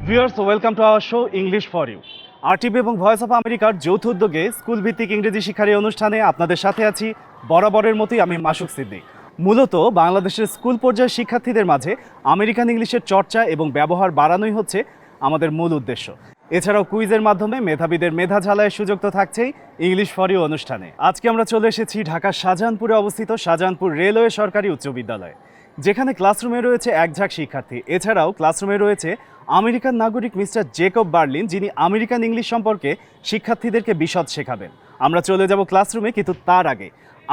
Viewers welcome to our show English for you. RTV এবং voice of আমেরিকার যৌথ উদ্যোগে স্কুল ভিত্তিক ইংরেজি শিক্ষার এই অনুষ্ঠানে আপনাদের সাথে আছি বরাবরের মতোই আমি মাসুক সিদ্দিক। মূলত বাংলাদেশের স্কুল পর্যায়ের শিক্ষার্থীদের মাঝে আমেরিকান ইংলিশের চর্চা এবং ব্যবহার বাড়ানোই হচ্ছে আমাদের মূল উদ্দেশ্য। এছাড়াও কুইজের মাধ্যমে মেধাবীদের মেধা ঝালায়ের সুযোগ তো থাকছেই ইংলিশ ফর ইউ অনুষ্ঠানে। আজকে আমরা চলে এসেছি ঢাকার শাহজাহানপুরে অবস্থিত শাহজাহানপুর রেলওয়ে সরকারি উচ্চ বিদ্যালয়, যেখানে ক্লাসরুমে রয়েছে একঝাঁক শিক্ষার্থী। এছাড়াও ক্লাসরুমে রয়েছে আমেরিকান নাগরিক মিস্টার জেকব বার্লিন, যিনি আমেরিকান ইংলিশ সম্পর্কে শিক্ষার্থীদেরকে বিশদ শেখাবেন। আমরা চলে যাব ক্লাসরুমে, কিন্তু তার আগে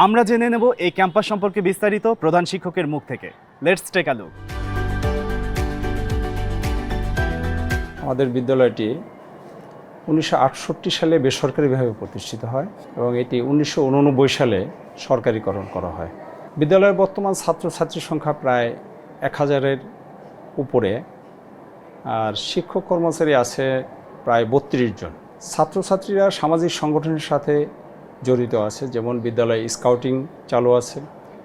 আমরা জেনে নেব এই ক্যাম্পাস সম্পর্কে বিস্তারিত প্রধান শিক্ষকের মুখ থেকে। Let's take a look. আমাদের বিদ্যালয়টি 1968 সালে বেসরকারিভাবে প্রতিষ্ঠিত হয় এবং এটি 1989 সালে সরকারিকরণ করা হয়। বিদ্যালয়ের বর্তমান ছাত্রছাত্রীর সংখ্যা প্রায় 1000-এর উপরে, আর শিক্ষক কর্মচারী আছে প্রায় 32 জন। ছাত্রছাত্রীরা সামাজিক সংগঠনের সাথে জড়িত আছে, যেমন বিদ্যালয়ে স্কাউটিং চালু আছে,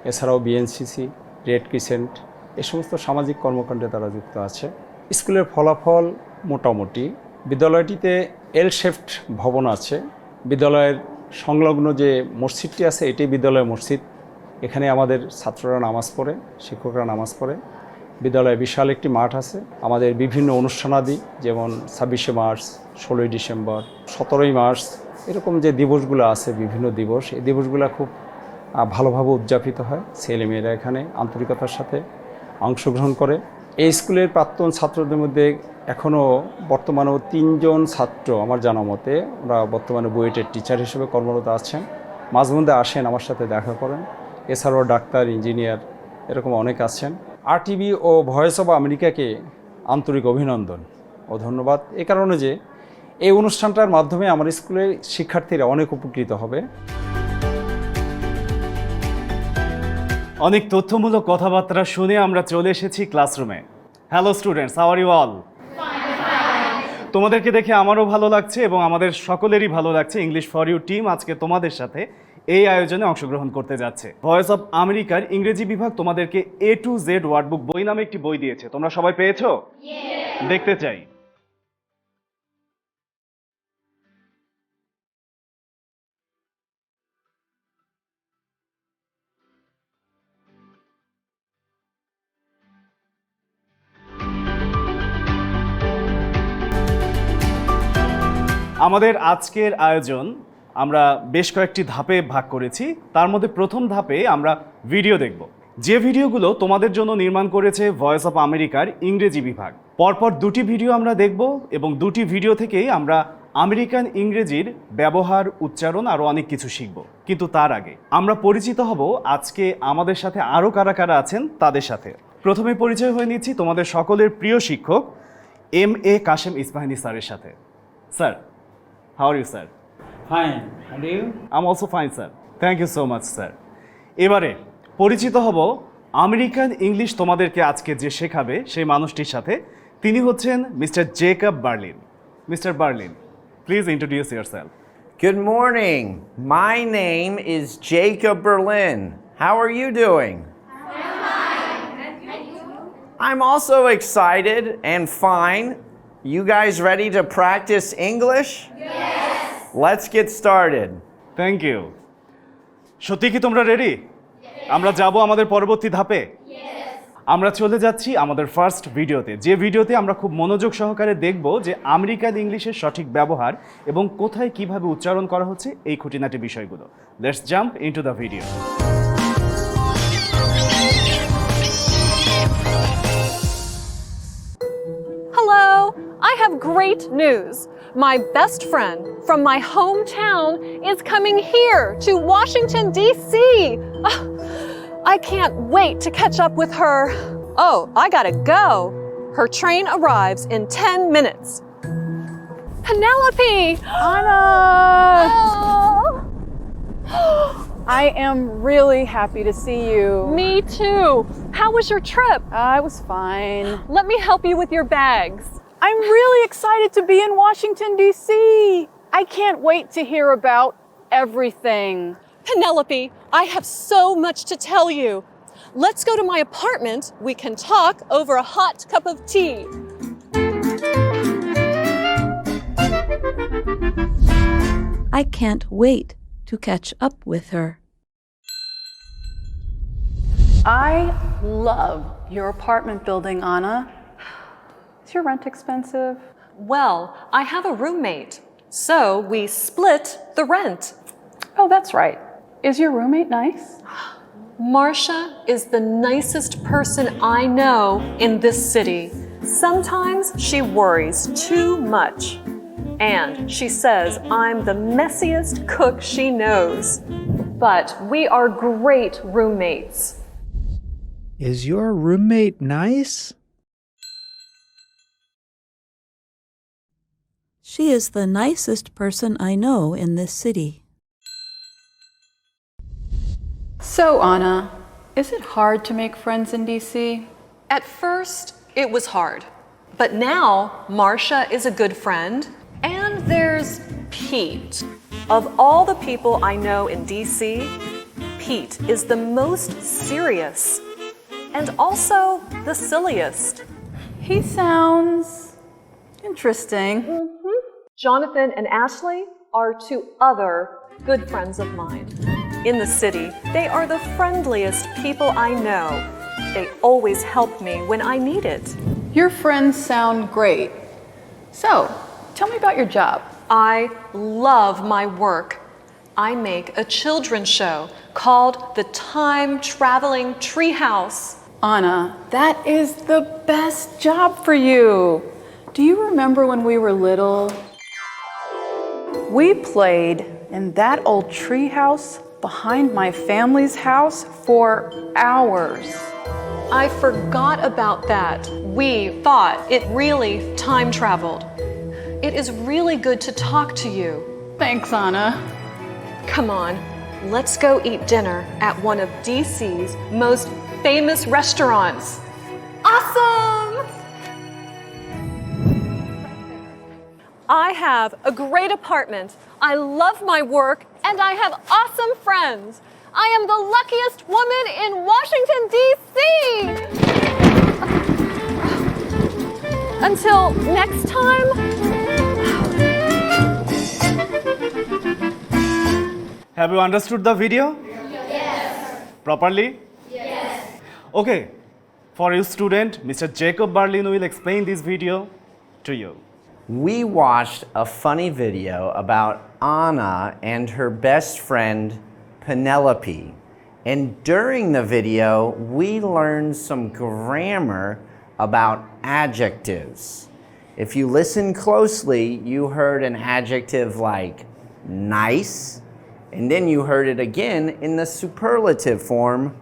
এছাড়াও বিএনসিসি, রেড ক্রিসেন্ট এ সমস্ত সামাজিক কর্মকাণ্ডে তারা যুক্ত আছে। স্কুলের ফলাফল মোটামুটি। বিদ্যালয়টিতে এল শেফট ভবন আছে। বিদ্যালয়ের সংলগ্ন যে মসজিদটি আছে এটি বিদ্যালয়ের মসজিদ। এখানে আমাদের ছাত্ররা নামাজ পড়ে, শিক্ষকরা নামাজ পড়ে। বিদ্যালয়ে বিশাল একটি মাঠ আছে। আমাদের বিভিন্ন অনুষ্ঠানাদি, যেমন 26শে মার্চ, 16ই ডিসেম্বর, 17ই মার্চ, এরকম যে দিবসগুলো আছে, বিভিন্ন দিবস, এই দিবসগুলো খুব ভালোভাবে উদযাপিত হয়। ছেলেমেয়েরা এখানে আন্তরিকতার সাথে অংশগ্রহণ করে। এই স্কুলের প্রাক্তন ছাত্রদের মধ্যে এখনও বর্তমানেও 3 জন ছাত্র আমার জানা মতে ওরা বর্তমানে বুয়েটের টিচার হিসেবে কর্মরত আছেন। মাঝে মধ্যে আসেন, আমার সাথে দেখা করেন। এছাড়াও ডাক্তার, ইঞ্জিনিয়ার এরকম অনেক আছেন। RTV ও ভয়েস অফ আমেরিকাকে আন্তরিক অভিনন্দন ও ধন্যবাদ, এ কারণে যে এই অনুষ্ঠানটার মাধ্যমে আমার স্কুলের শিক্ষার্থীরা অনেক উপকৃত হবে। অনেক তথ্যমূলক কথাবার্তা শুনে আমরা চলে এসেছি ক্লাসরুমে। Hello students, how are you all? তোমাদেরকে দেখে আমারও ভালো লাগছে এবং আমাদের সকলেরই ভালো লাগছে। ইংলিশ ফর ইউ টিম আজকে তোমাদের সাথে এই আয়োজনে অংশগ্রহণ করতে যাচ্ছে। ভয়েস অফ আমেরিকার ইংরেজি বিভাগ তোমাদেরকে A to Z ওয়ার্ডবুক বই নামে একটি বই দিয়েছে। তোমরা সবাই পেয়েছো? দেখতে চাই। আমাদের আজকের আয়োজন আমরা বেশ কয়েকটি ধাপে ভাগ করেছি। তার মধ্যে প্রথম ধাপে আমরা ভিডিও দেখব, যে ভিডিওগুলো তোমাদের জন্য নির্মাণ করেছে ভয়েস অফ আমেরিকার ইংরেজি বিভাগ। পরপর 2টি ভিডিও আমরা দেখব এবং 2টি ভিডিও থেকেই আমরা আমেরিকান ইংরেজির ব্যবহার, উচ্চারণ আরও অনেক কিছু শিখব। কিন্তু তার আগে আমরা পরিচিত হব আজকে আমাদের সাথে আরও কারা কারা আছেন তাদের সাথে। প্রথমে পরিচয় হয়ে নিচ্ছি তোমাদের সকলের প্রিয় শিক্ষক MA কাশেম ইসমাহিনী স্যারের সাথে। Sir, how are you, sir? Fine. And you? I'm also fine, sir. Thank you so much, sir. এবারে পরিচিত হব আমেরিকান ইংলিশ তোমাদেরকে আজকে যে শেখাবে সেই মানুষটির সাথে। তিনি হচ্ছেন mister Jacob Berlin. Mister Berlin, please introduce yourself. Good morning. My name is Jacob Berlin. How are you doing? I'm also excited and fine. You guys ready to practice English? Yes. Let's get started. Thank you. সত্যি কি তোমরা ready? আমরা যাব আমাদের পরবর্তী ধাপে। আমরা চলে যাচ্ছি আমাদের ফার্স্ট ভিডিওতে, যে ভিডিওতে আমরা খুব মনোযোগ সহকারে দেখব যে আমেরিকান ইংলিশের সঠিক ব্যবহার এবং কোথায় কিভাবে উচ্চারণ করা হচ্ছে এই খুঁটিনাটি বিষয়গুলো। Let's jump into the video. Hello! I have great news. My best friend from my hometown is coming here to Washington, D.C. Oh, I can't wait to catch up with her. Oh, I gotta go. Her train arrives in 10 minutes. Penelope! Anna! Oh. I am really happy to see you. Me too. How was your trip? I was fine. Let me help you with your bags. I'm really excited to be in Washington, D.C. I can't wait to hear about everything. Penelope, I have so much to tell you. Let's go to my apartment. We can talk over a hot cup of tea. I can't wait to catch up with her. I love your apartment building, Anna. Is your rent expensive? Well, I have a roommate, so we split the rent. Oh, that's right. Is your roommate nice? Marcia is the nicest person I know in this city. Sometimes she worries too much. And she says I'm the messiest cook she knows. But we are great roommates. Is your roommate nice? She is the nicest person I know in this city. So, Anna, is it hard to make friends in DC? At first, it was hard. But now, Marcia is a good friend. And there's Pete. Of all the people I know in DC, Pete is the most serious. And also the silliest. He sounds interesting. Jonathan and Ashley are two other good friends of mine. In the city, they are the friendliest people I know. They always help me when I need it. Your friends sound great. So, tell me about your job. I love my work. I make a children's show called The Time-Traveling Treehouse. Anna, that is the best job for you. Do you remember when we were little? We played in that old treehouse behind my family's house for hours. I forgot about that. We thought it really time traveled. It is really good to talk to you. Thanks, Anna. Come on, let's go eat dinner at one of DC's most famous restaurants. Awesome! I have a great apartment. I love my work, and I have awesome friends. I am the luckiest woman in Washington, D.C. Until next time. Have you understood the video? Yes. Properly? Yes. Okay. For you student, Mr. Jacob Berlin will explain this video to you. We watched a funny video about Anna and her best friend Penelope. And during the video, we learned some grammar about adjectives. If you listen closely, you heard an adjective like nice, and then you heard it again in the superlative form,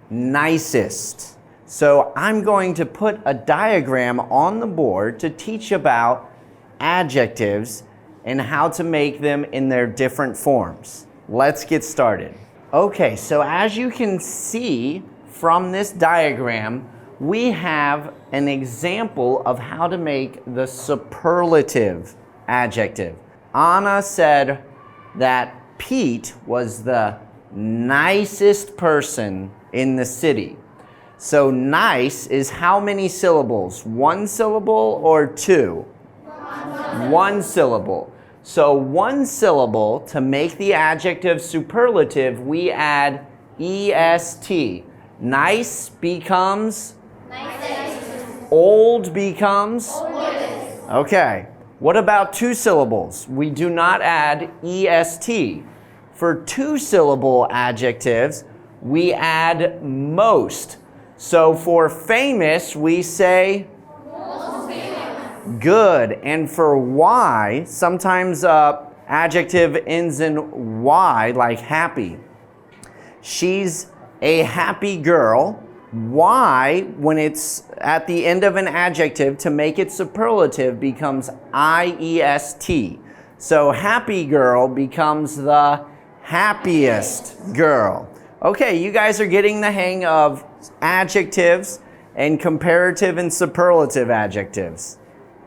nicest. So I'm going to put a diagram on the board to teach about adjectives and how to make them in their different forms. Let's get started. Okay, so as you can see from this diagram, we have an example of how to make the superlative adjective. Anna said that Pete was the nicest person in the city. So nice is how many syllables? One syllable or two? One syllable. So one syllable, to make the adjective superlative, we add est. Nice becomes? Nicest. Old becomes? Oldest. Okay. What about two syllables? We do not add est. For two-syllable adjectives, we add most. So for famous, we say? Most famous. Good. And for Y, sometimes adjective ends in Y, like happy. She's a happy girl. Y, when it's at the end of an adjective, to make it superlative, becomes iest. So happy girl becomes the happiest girl. Okay, you guys are getting the hang of adjectives and comparative and superlative adjectives.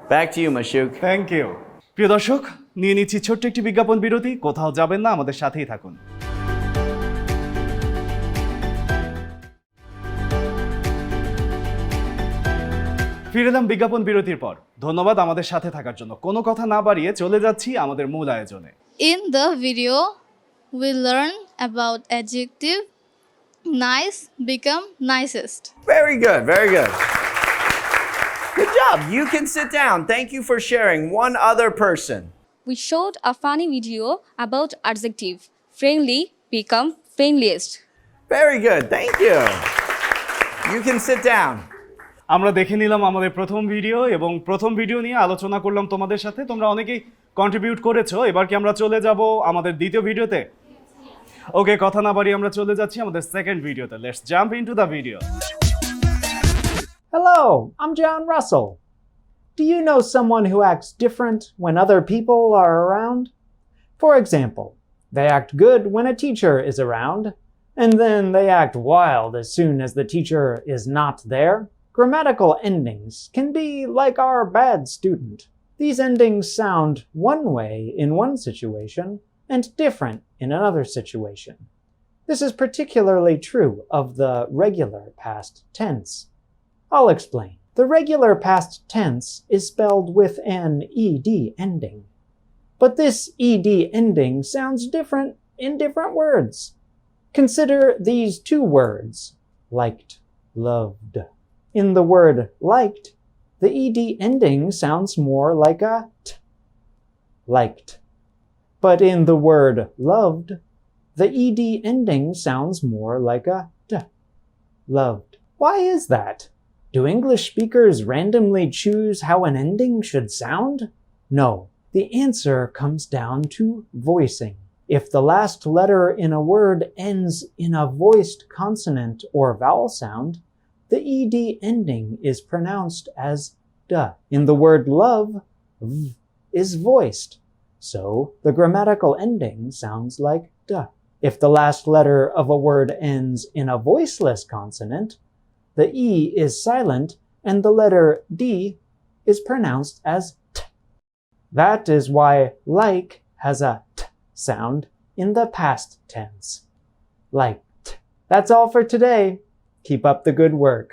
Back to you, Mashuk. Thank you. প্রিয় দর্শক, নিয়ে নিচ্ছি ছোট্ট একটি বিজ্ঞাপন বিরতি। কোথাও যাবেন না, আমাদের সাথেই থাকুন। ফিরে এলাম বিজ্ঞাপন বিরতির পর। ধন্যবাদ আমাদের সাথে থাকার জন্য। কোনো কথা না বাড়িয়ে চলে যাচ্ছি আমাদের মূল আয়োজনে। In the video, we learn about adjective nice become nicest. Very good, very good. Good job. You can sit down. Thank you for sharing. One other person. We showed a funny video about adjective friendly become friendliest. Very good. Thank you. You can sit down. আমরা দেখে নিলাম আমাদের প্রথম video এবং প্রথম video নিয়ে আলোচনা করলাম তোমাদের সাথে। তোমরা অনেকেই কন্ট্রিবিউট করেছো। এবার কি আমরা চলে যাব আমাদের দ্বিতীয় ভিডিওতে? ওকে, কথা না বাড়িয়ে আমরা চলে যাচ্ছি আমাদের সেকেন্ড ভিডিওতে। Let's jump into the video. Hello, I'm John Russell. Do you know someone who acts different when other people are around? For example, they act good when a teacher is around, and then they act wild as soon as the teacher is not there. Grammatical endings can be like our bad student. These endings sound one way in one situation and different in another situation. This is particularly true of the regular past tense. I'll explain. The regular past tense is spelled with an ed ending. But this ed ending sounds different in different words. Consider these two words, liked, loved. In the word liked, the ed ending sounds more like a t, liked. But in the word loved, the ed ending sounds more like a d, loved. Why is that? Do English speakers randomly choose how an ending should sound? No. The answer comes down to voicing. If the last letter in a word ends in a voiced consonant or vowel sound, the ed ending is pronounced as d. In the word love, v is voiced, so the grammatical ending sounds like d. If the last letter of a word ends in a voiceless consonant, the e is silent and the letter d is pronounced as t. That is why like has a t sound in the past tense. Liked. That's all for today. Keep up the good work.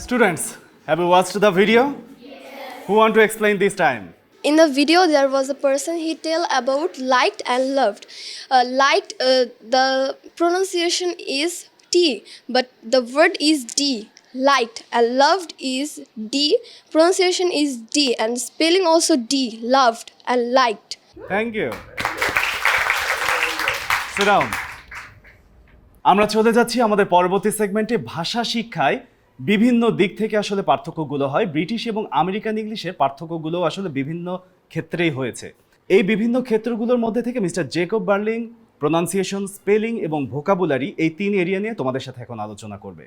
Students, have you watched the video? Yes. Who want to explain this time? In the video, there was a person he tell about liked and loved. Liked, the pronunciation is T, but the word is D. Liked and loved is D. Pronunciation is D, and spelling also D. Loved and liked. Thank you. Sit down. আমরা চলে যাচ্ছি আমাদের পরবর্তী সেগমেন্টে। ভাষা শিক্ষায় বিভিন্ন দিক থেকে আসলে পার্থক্যগুলো হয়। ব্রিটিশ এবং আমেরিকান ইংলিশের পার্থক্যগুলো আসলে বিভিন্ন ক্ষেত্রেই হয়েছে। এই বিভিন্ন ক্ষেত্রগুলোর মধ্যে থেকে মিস্টার জেকব বার্লিং প্রোনাউন্সিয়েশন, স্পেলিং এবং ভোকাবুলারি এই তিন এরিয়া নিয়ে তোমাদের সাথে এখন আলোচনা করবে।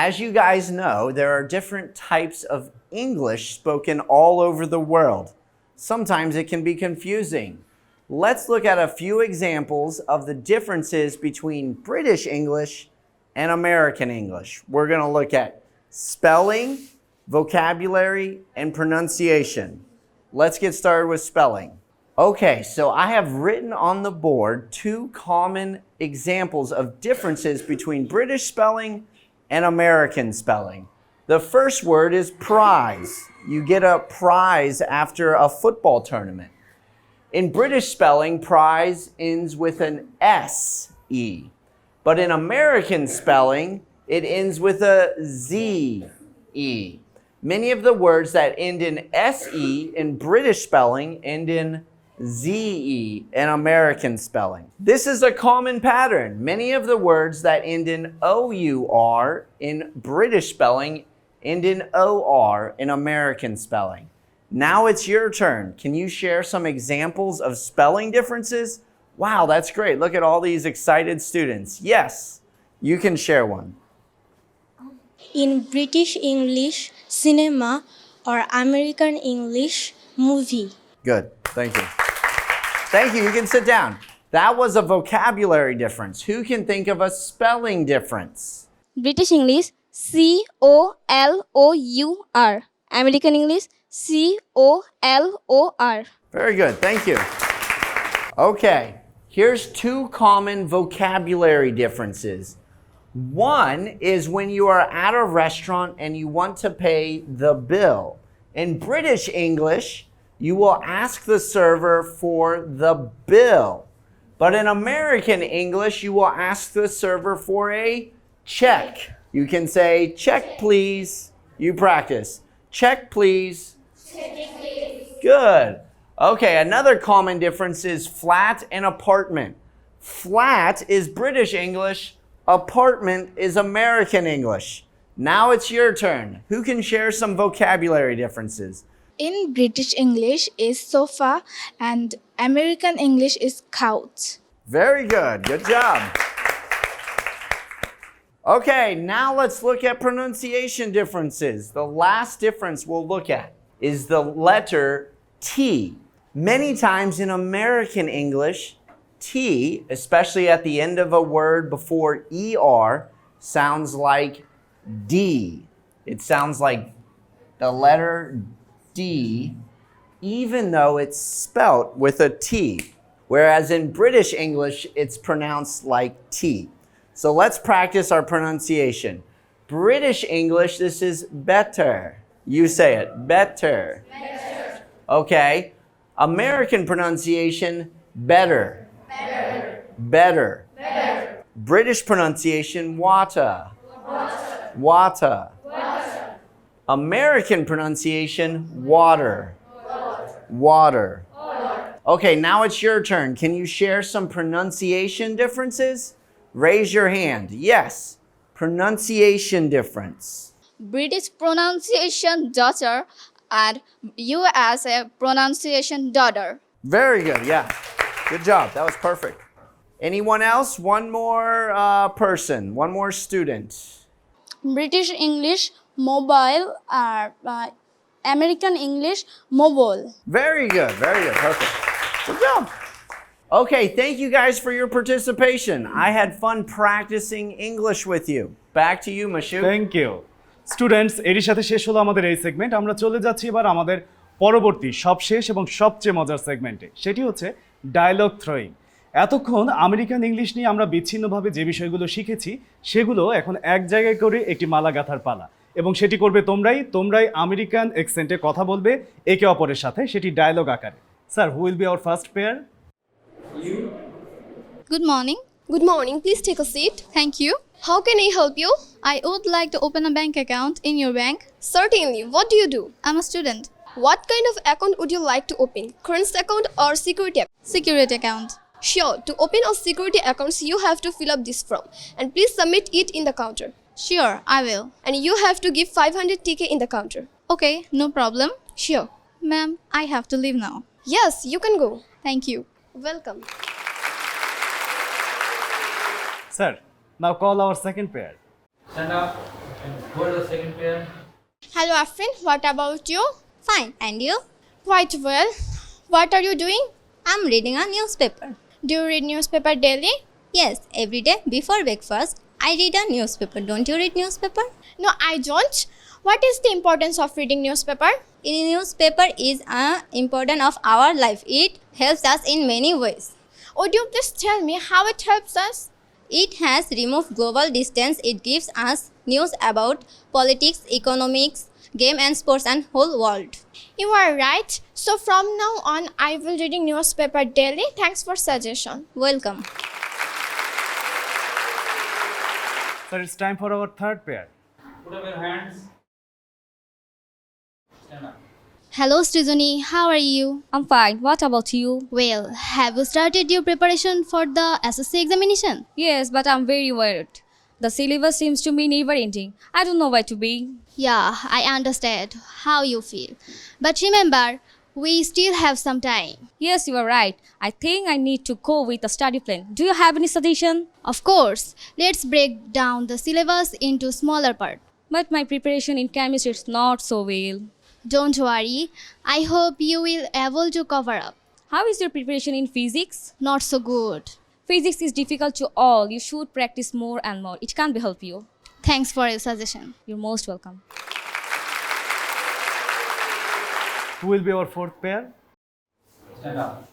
As you guys know, there are different types of English spoken all over the world. Sometimes it can be confusing. Let's look at a few examples of the differences between British English and American English. We're going to look at spelling, vocabulary, and pronunciation. Let's get started with spelling. Okay, so I have written on the board two common examples of differences between British spelling and American spelling. The first word is prize. You get a prize after a football tournament. In British spelling, prize ends with an S-E. But in American spelling, it ends with a Z-E. Many of the words that end in S-E in British spelling end in Z-E in American spelling. This is a common pattern. Many of the words that end in O-U-R in British spelling end in O-R in American spelling. Now it's your turn. Can you share some examples of spelling differences? Wow, that's great. Look at all these excited students. Yes, you can share one. In British English, cinema, or American English, movie. Good, thank you. Thank you, you can sit down. That was a vocabulary difference. Who can think of a spelling difference? British English, C-O-L-O-U-R. American English, C-O-L-O-R. Very good, thank you. Okay, here's two common vocabulary differences. One is when you are at a restaurant and you want to pay the bill. In British English, you will ask the server for the bill. But in American English, you will ask the server for a check. You can say, check please. You practice. Check please. Check please. Good. Okay, another common difference is flat and apartment. Flat is British English. Apartment is American English. Now it's your turn. Who can share some vocabulary differences? In British English is sofa and American English is couch. Very good. Good job. Okay, now let's look at pronunciation differences. The last difference we'll look at is the letter T. Many times in American English, T, especially at the end of a word before ER, sounds like D. It sounds like the letter D, even though it's spelt with a T. Whereas in British English, it's pronounced like T. So let's practice our pronunciation. British English, this is better. You say it, better. Better. Okay. American pronunciation, better. Better. Better. Better. British pronunciation, water. Water. Water. Water. American pronunciation, water. Water. Water. Water. Okay, now it's your turn. Can you share some pronunciation differences? Raise your hand. Yes. Pronunciation difference. British pronunciation daughter and USA pronunciation daughter. Very good. Yeah. Good job. That was perfect. Anyone else? One more person. One more student. British English mobile or American English mobile. Very good. Very good. Perfect. Good job. Okay, thank you guys for your participation. I had fun practicing English with you. Back to you, Mashu. Thank you students, এরই সাথে শেষ হলো আমাদের এই segment. আমরা চলে যাচ্ছি এবার আমাদের পরবর্তী সবশেষ এবং সবচেয়ে মজার সেগমেন্টে, সেটি হচ্ছে ডায়লগ থ্রোয়িং। এতক্ষণ আমেরিকান ইংলিশ নিয়ে আমরা বিচ্ছিন্নভাবে যে বিষয়গুলো শিখেছি সেগুলো এখন এক জায়গায় করে একটি মালা গাঁথার পালা, এবং সেটি করবে তোমরাই আমেরিকান অ্যাকসেন্টে কথা বলবে একে অপরের সাথে, সেটি ডায়লগ আকারে। Sir, who will be our first pair? Good morning. Good morning. Please take a seat. Thank you. How can I help you? I would like to open a bank account in your bank. Certainly. What do you do? I'm a student. What kind of account would you like to open? Current account or security account? Security account. Sure. To open a security account, you have to fill up this form and please submit it in the counter. Sure, I will. And you have to give 500 TK in the counter. Okay, no problem. Sure. Ma'am, I have to leave now. Yes, you can go. Thank you. Welcome. Sir, now call our second pair. Stand up and go to the second pair. Hello Afrin, what about you? Fine, and you? Quite well. What are you doing? I'm reading a newspaper. Do you read newspaper daily? Yes, every day before breakfast, I read a newspaper. Don't you read newspaper? No, I don't. What is the importance of reading newspaper? In newspaper is important of our life. It helps us in many ways. Would you please tell me how it helps us? It has removed global distance. It gives us news about politics, economics, game and sports and whole world. You are right. So from now on, I will reading newspaper daily. Thanks for suggestion. Welcome. Sir, it's time for our third pair. Put up your hands. Stand up. Hello, Srijani. How are you? I'm fine. What about you? Well, have you started your preparation for the SSC examination? Yes, but I'm very worried. The syllabus seems to be never ending. I don't know where to be. Yeah, I understand how you feel. But remember, we still have some time. Yes, you are right. I think I need to go with a study plan. Do you have any suggestion? Of course, let's break down the syllabus into smaller parts. But my preparation in chemistry is not so well. Don't worry, I hope you will able to cover up. How is your preparation in physics? Not so good. Physics is difficult to all. You should practice more and more. It can help you. Thanks for your suggestion. You're most welcome. Who will be our fourth pair? Stand up.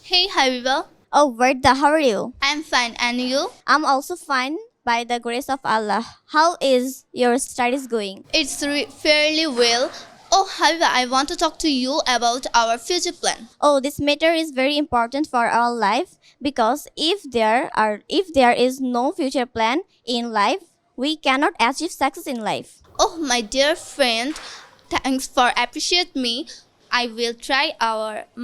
Hey, Habiba. Oh, Verda, how are you? I'm fine, and you? I'm also fine by the grace of Allah. How is your studies going? It's fairly well. Oh, Habiba, I want to talk to you about our future plan. Oh, this matter is very important for our life because if there is no future plan in life, we cannot achieve success in life. Oh, my dear friend, thanks for appreciate me. I will try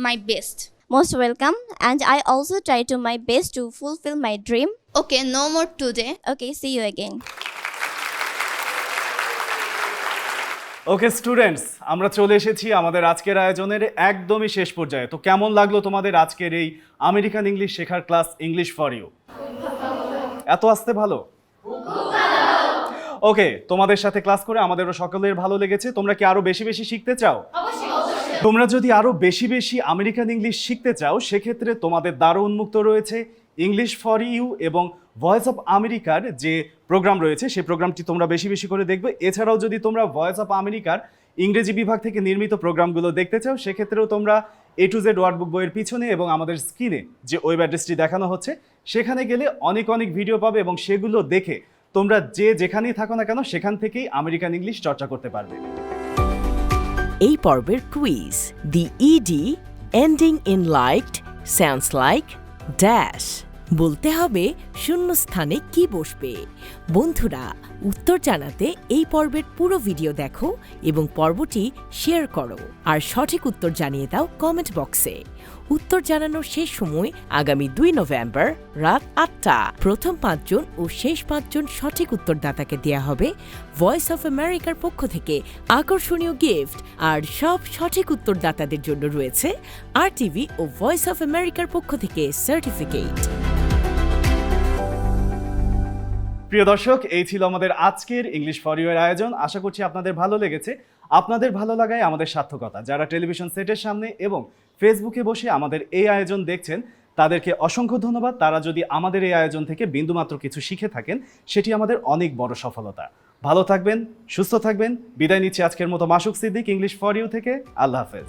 my best. Most welcome, and I also try to my best to fulfill my dream. Okay, no more today. Okay, see you again. Okay students, আমরা চলে এসেছি আমাদের আজকের আয়োজনের একদমই শেষ পর্যায়ে। তো কেমন লাগলো তোমাদের আজকের এই আমেরিকান ইংলিশ শেখার ক্লাস ইংলিশ ফর ইউ? এত আসতে ভালো? ওকে, তোমাদের সাথে ক্লাস করে আমাদেরও সকলের ভালো লেগেছে। তোমরা কি আরো বেশি বেশি শিখতে চাও? তোমরা যদি আরো বেশি বেশি আমেরিকান ইংলিশ শিখতে চাও, সেক্ষেত্রে তোমাদের দ্বারও উন্মুক্ত রয়েছে ইংলিশ ফর ইউ এবং ভয়েস অফ আমেরিকার যে প্রোগ্রাম রয়েছে, সেই প্রোগ্রামটি তোমরা বেশি বেশি করে দেখবে। এছাড়াও যদি তোমরা ভয়েস অফ আমেরিকার ইংরেজি বিভাগ থেকে নির্মিত প্রোগ্রামগুলো দেখতে চাও, সেক্ষেত্রেও তোমরা A to Z ওয়ার্ডবুক বইয়ের পিছনে এবং আমাদের স্ক্রিনে যে ওয়েব অ্যাড্রেসটি দেখানো হচ্ছে, সেখানে গেলে অনেক অনেক ভিডিও পাবে এবং সেগুলো দেখে তোমরা যে যেখানেই থাকো না কেন সেখান থেকেই আমেরিকান ইংলিশ চর্চা করতে পারবে। এই পর্বের quiz, the ed ending in liked sounds like dash বলতে হবে শূন্যস্থানে কি বসবে। বন্ধুরা, উত্তর জানাতে এই পর্বের পুরো ভিডিও দেখো এবং পর্বটি শেয়ার করো, আর সঠিক উত্তর জানিয়ে দাও কমেন্ট বক্সে। উত্তর জানানোর শেষ সময় আগামী 2 নভেম্বর রাত 8টা। প্রথম 5 জন ও শেষ 5 জন সঠিক উত্তরদাতাকে দেয়া হবে ভয়েস অফ আমেরিকার পক্ষ থেকে আকর্ষণীয় গিফট, আর সব সঠিক উত্তরদাতাদের জন্য রয়েছে RTV ও ভয়েস অফ আমেরিকার পক্ষ থেকে সার্টিফিকেট। প্রিয় দর্শক, এই ছিল আমাদের আজকের ইংলিশ ফর ইউ এর আয়োজন। আশা করছি আপনাদের ভালো লেগেছে। আপনাদের ভালো লাগায় আমাদের সার্থকতা। যারা টেলিভিশন সেটের সামনে এবং ফেসবুকে বসে আমাদের এই আয়োজন দেখছেন, তাদেরকে অসংখ্য ধন্যবাদ। তারা যদি আমাদের এই আয়োজন থেকে বিন্দুমাত্র কিছু শিখে থাকেন, সেটি আমাদের অনেক বড় সফলতা। ভালো থাকবেন, সুস্থ থাকবেন। বিদায় নিচ্ছি আজকের মতো মাসুক সিদ্দিক ইংলিশ ফর ইউ থেকে। আল্লাহ হাফেজ।